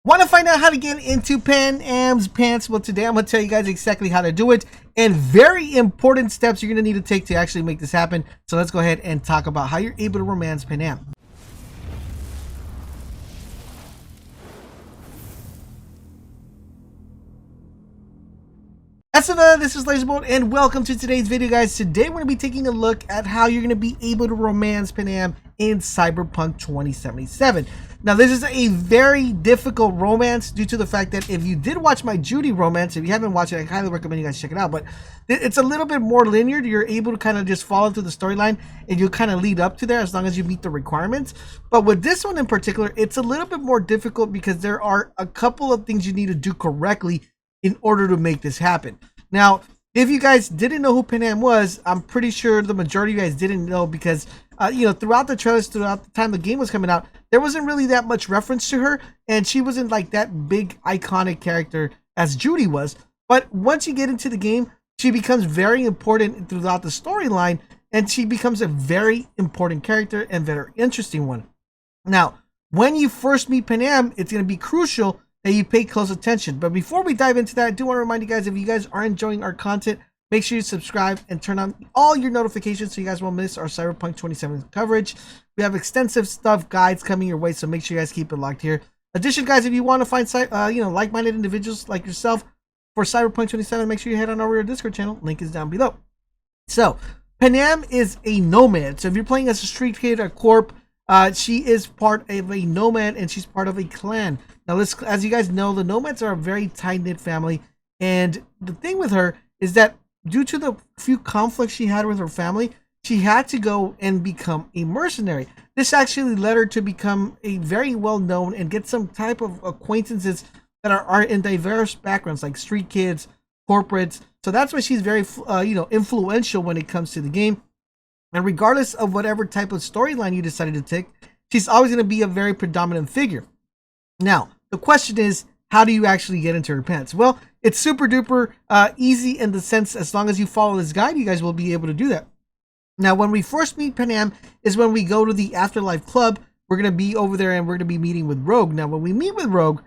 Want to find out how to get into Panam's pants? Well, today I'm going to tell you guys exactly how to do it and very important steps you're going to need to take to actually make this happen. So let's go ahead and talk about how you're able to romance Panam. This is LaserBolt and welcome to today's video, guys. Today we're going to be taking a look at how you're going to be able to romance Panam in Cyberpunk 2077. Now, this is a very difficult romance due to the fact that if you did watch my Judy romance, if you haven't watched it, I highly recommend you guys check it out. But it's a little bit more linear. You're able to kind of just follow through the storyline and you'll kind of lead up to there as long as you meet the requirements. But with this one in particular, it's a little bit more difficult because there are a couple of things you need to do correctly in order to make this happen. Now, if you guys didn't know who Panam was, I'm pretty sure the majority of you guys didn't know because, throughout the trailers, throughout the time the game was coming out, there wasn't really that much reference to her, and she wasn't like that big iconic character as Judy was. But once you get into the game, she becomes very important throughout the storyline, and she becomes a very important character and very interesting one. Now, when you first meet Panam, it's going to be crucial that you pay close attention. But before we dive into that, I do want to remind you guys, if you guys are enjoying our content, make sure you subscribe and turn on all your notifications so you guys won't miss our Cyberpunk 2077 coverage. We have extensive stuff, guides coming your way, so make sure you guys keep it locked here. Addition, guys, if you want to find like-minded individuals like yourself for Cyberpunk 2077, make sure you head on over to our Discord channel. Link is down below. So, Panam is a nomad. So if you're playing as a street kid or corp, she is part of a nomad and she's part of a clan. Now, as you guys know, the nomads are a very tight-knit family, and the thing with her is that due to the few conflicts she had with her family, she had to go and become a mercenary. This actually led her to become a very well-known and get some type of acquaintances that are in diverse backgrounds, like street kids, corporates. So that's why she's very, influential when it comes to the game. And regardless of whatever type of storyline you decided to take, she's always going to be a very predominant figure. Now, the question is, how do you actually get into her pants? Well, it's super duper easy in the sense, as long as you follow this guide, you guys will be able to do that. Now, when we first meet Panam is when we go to the Afterlife Club. We're going to be over there and we're going to be meeting with Rogue. Now, when we meet with Rogue,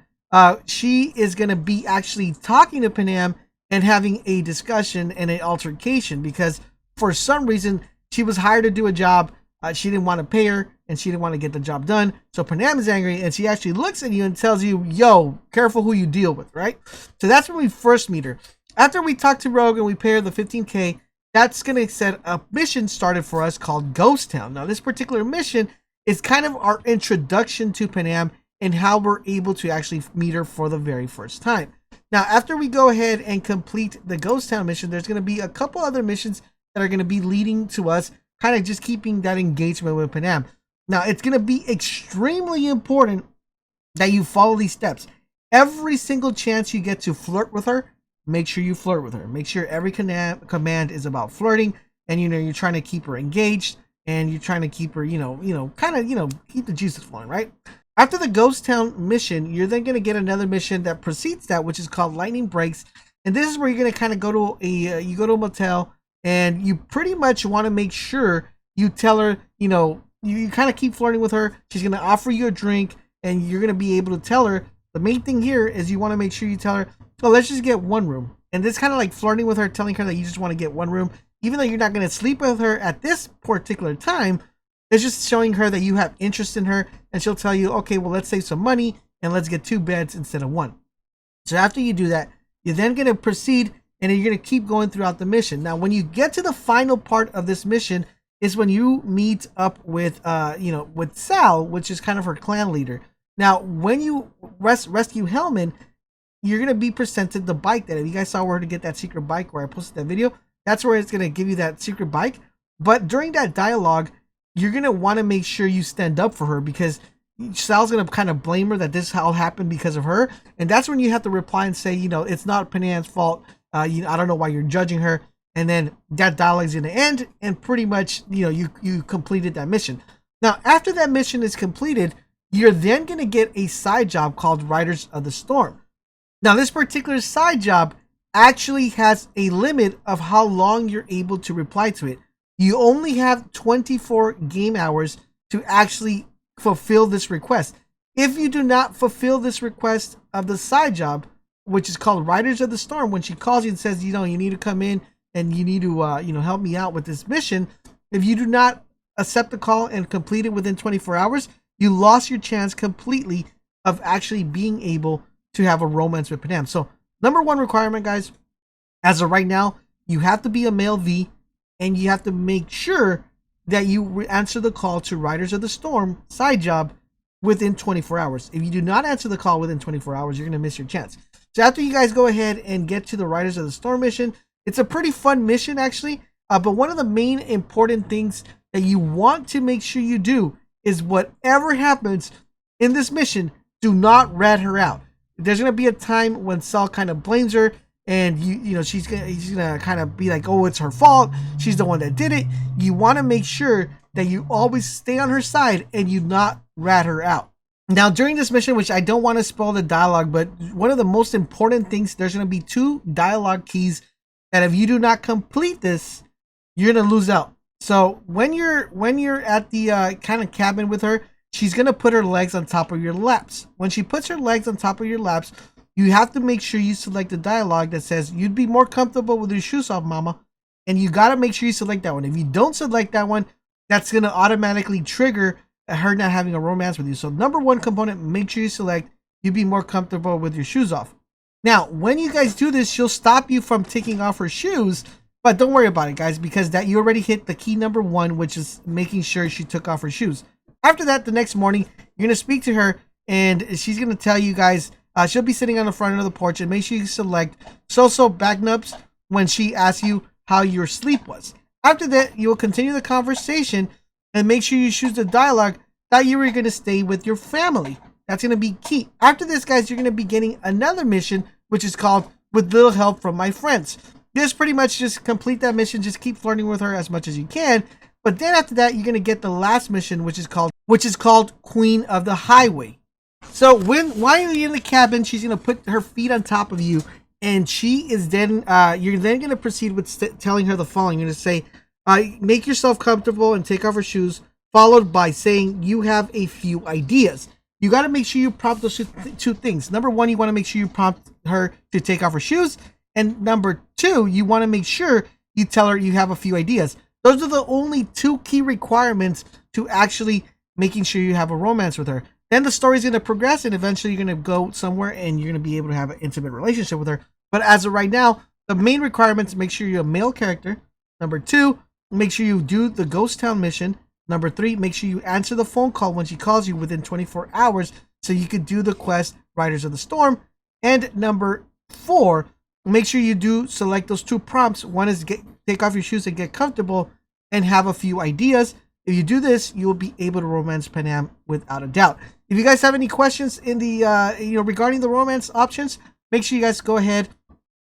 she is going to be actually talking to Panam and having a discussion and an altercation because for some reason, she was hired to do a job. She didn't want to pay her and she didn't want to get the job done. So Panam is angry and she actually looks at you and tells you, yo, careful who you deal with, right? So that's when we first meet her. After we talk to Rogue and we pay her the 15K, that's going to set a mission started for us called Ghost Town. Now, this particular mission is kind of our introduction to Panam and how we're able to actually meet her for the very first time. Now, after we go ahead and complete the Ghost Town mission, there's going to be a couple other missions that are going to be leading to us kind of just keeping that engagement with Panam. Now, it's going to be extremely important that you follow these steps. Every single chance you get to flirt with her, make sure you flirt with her. Make sure every command is about flirting, and you're trying to keep her engaged, and you're trying to keep her, keep the juices flowing, right? After the Ghost Town mission, you're then going to get another mission that precedes that, which is called Lightning Breaks, and this is where you're going to kind of go to a motel. And you pretty much want to make sure you tell her, you kind of keep flirting with her. She's going to offer you a drink and you're going to be able to tell her. The main thing here is you want to make sure you tell her, oh, let's just get one room. And this kind of like flirting with her, telling her that you just want to get one room. Even though you're not going to sleep with her at this particular time, it's just showing her that you have interest in her. And she'll tell you, okay, well, let's save some money and let's get 2 beds instead of 1. So after you do that, you're then going to proceed and you're going to keep going throughout the mission. Now, when you get to the final part of this mission is when you meet up with, with Sal, which is kind of her clan leader. Now, when you rescue Hellman, you're going to be presented the bike that, if you guys saw where to get that secret bike where I posted that video, that's where it's going to give you that secret bike. But during that dialogue, you're going to want to make sure you stand up for her because Sal's going to kind of blame her that this all happened because of her. And that's when you have to reply and say, it's not Panam's fault. I don't know why you're judging her. And then that dialogue is going to end. And pretty much, you completed that mission. Now, after that mission is completed, you're then going to get a side job called Riders of the Storm. Now, this particular side job actually has a limit of how long you're able to reply to it. You only have 24 game hours to actually fulfill this request. If you do not fulfill this request of the side job, which is called Riders of the Storm, when she calls you and says, you need to come in and you need to, help me out with this mission. If you do not accept the call and complete it within 24 hours, you lost your chance completely of actually being able to have a romance with Panam. So number one requirement, guys, as of right now, you have to be a male V, and you have to make sure that you answer the call to Riders of the Storm side job within 24 hours. If you do not answer the call within 24 hours, you're going to miss your chance. So after you guys go ahead and get to the Riders of the Storm mission, it's a pretty fun mission actually, but one of the main important things that you want to make sure you do is whatever happens in this mission, do not rat her out. There's going to be a time when Saul kind of blames her, and he's gonna kind of be like, oh, it's her fault, she's the one that did it. You want to make sure that you always stay on her side and you not rat her out. Now during this mission, which I don't want to spoil the dialogue, but one of the most important things, there's going to be 2 dialogue keys that if you do not complete this, you're going to lose out. So when you're at the kind of cabin with her, she's going to put her legs on top of your laps. When she puts her legs on top of your laps, you have to make sure you select the dialogue that says, you'd be more comfortable with your shoes off, mama. And you got to make sure you select that one. If you don't select that one, that's going to automatically trigger her not having a romance with you. So number one component, make sure you select, you'd be more comfortable with your shoes off. Now, when you guys do this, she'll stop you from taking off her shoes, but don't worry about it, guys, because that you already hit the key number 1, which is making sure she took off her shoes. After that, the next morning, you're going to speak to her, and she's going to tell you guys, she'll be sitting on the front of the porch, and make sure you select so back nubs when she asks you how your sleep was. After that, you will continue the conversation and make sure you choose the dialogue that you were going to stay with your family. That's going to be key. After this, guys, you're going to be getting another mission, which is called With Little Help from My Friends. This pretty much just complete that mission. Just keep flirting with her as much as you can. But then after that, you're going to get the last mission, which is called Queen of the Highway. So while you're in the cabin, she's going to put her feet on top of you, and she is then, you're then going to proceed with telling her the following. You're going to say, make yourself comfortable and take off her shoes, followed by saying you have a few ideas. You got to make sure you prompt those 2 things. Number 1, you want to make sure you prompt her to take off her shoes. And number 2, you want to make sure you tell her you have a few ideas. Those are the only 2 key requirements to actually making sure you have a romance with her. Then the story is going to progress, and eventually you're going to go somewhere and you're going to be able to have an intimate relationship with her. But as of right now, the main requirements, make sure you're a male character. Number 2, make sure you do the Ghost Town mission. Number 3, make sure you answer the phone call when she calls you within 24 hours so you could do the quest Riders of the Storm. And number 4, make sure you do select those 2 prompts. One is take off your shoes and get comfortable and have a few ideas. If you do this, you will be able to romance Panam without a doubt. If you guys have any questions in the regarding the romance options, make sure you guys go ahead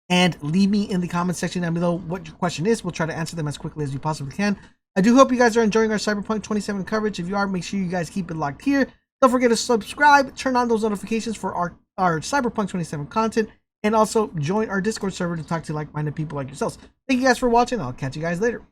and leave me in the comment section down below what your question is. We'll try to answer them as quickly as we possibly can. I do hope you guys are enjoying our Cyberpunk 27 coverage. If you are, make sure you guys keep it locked here. Don't forget to subscribe, turn on those notifications for our Cyberpunk 27 content, and also join our Discord server to talk to like-minded people like yourselves. Thank you guys for watching. I'll catch you guys later.